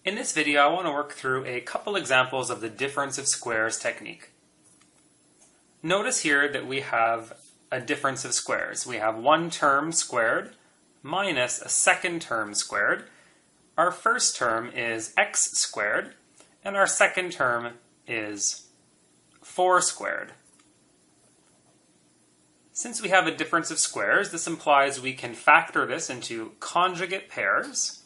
In this video, I want to work through a couple examples of the difference of squares technique. Notice here that we have a difference of squares. We have one term squared minus a second term squared. Our first term is x squared, and our second term is 4 squared. Since we have a difference of squares, this implies we can factor this into conjugate pairs,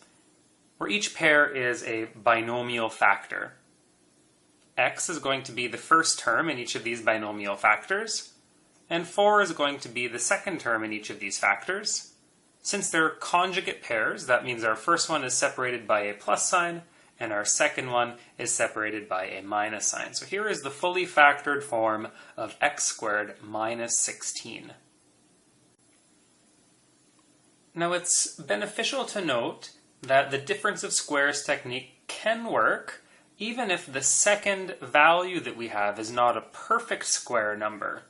where each pair is a binomial factor. X is going to be the first term in each of these binomial factors, and 4 is going to be the second term in each of these factors. Since they're conjugate pairs, that means our first one is separated by a plus sign, and our second one is separated by a minus sign. So here is the fully factored form of x squared minus 16. Now it's beneficial to note that the difference of squares technique can work even if the second value that we have is not a perfect square number.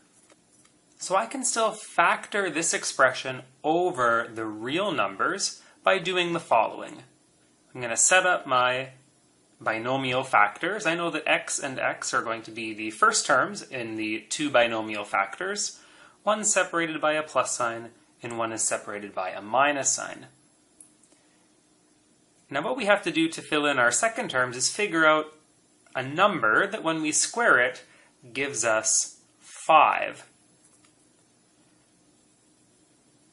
So I can still factor this expression over the real numbers by doing the following. I'm going to set up my binomial factors. I know that x and x are going to be the first terms in the two binomial factors. One separated by a plus sign and one is separated by a minus sign. Now what we have to do to fill in our second terms is figure out a number that when we square it gives us 5.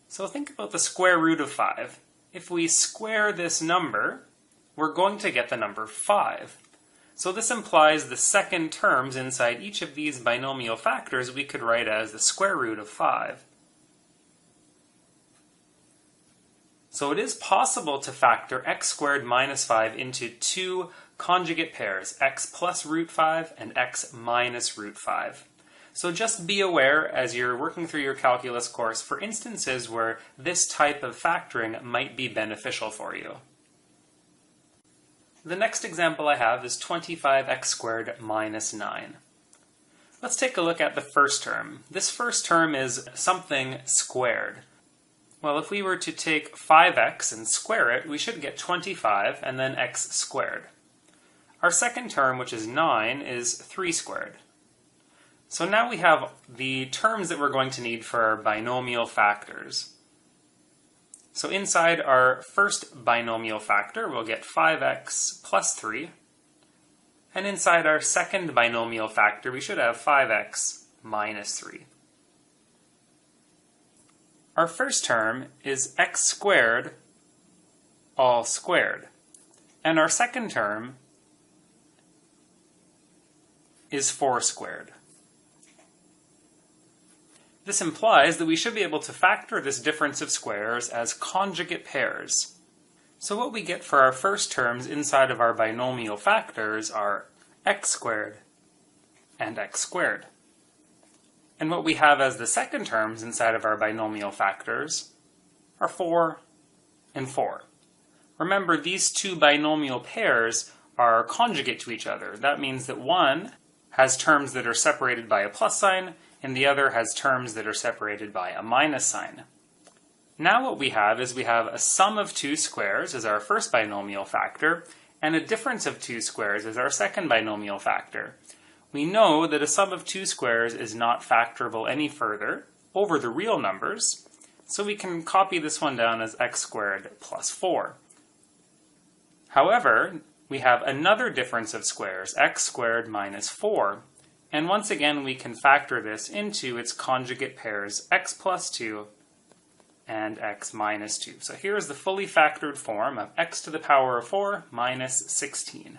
So think about the square root of 5. If we square this number, we're going to get the number 5. So this implies the second terms inside each of these binomial factors we could write as the square root of 5. So it is possible to factor x squared minus 5 into two conjugate pairs, x plus root 5 and x minus root 5. So just be aware as you're working through your calculus course for instances where this type of factoring might be beneficial for you. The next example I have is 25x squared minus 9. Let's take a look at the first term. This first term is something squared. Well, if we were to take 5x and square it, we should get 25 and then x squared. Our second term, which is 9, is 3 squared. So now we have the terms that we're going to need for our binomial factors. So inside our first binomial factor, we'll get 5x plus 3. And inside our second binomial factor, we should have 5x minus 3. Our first term is x squared all squared. And our second term is 4 squared. This implies that we should be able to factor this difference of squares as conjugate pairs. So what we get for our first terms inside of our binomial factors are x squared and x squared. And what we have as the second terms inside of our binomial factors are 4 and 4. Remember, these two binomial pairs are conjugate to each other. That means that one has terms that are separated by a plus sign, and the other has terms that are separated by a minus sign. Now what we have is we have a sum of two squares as our first binomial factor, and a difference of two squares as our second binomial factor. We know that a sum of two squares is not factorable any further over the real numbers, so we can copy this one down as x squared plus 4. However, we have another difference of squares, x squared minus 4, and once again we can factor this into its conjugate pairs, x plus 2 and x minus 2. So here is the fully factored form of x to the power of 4 minus 16.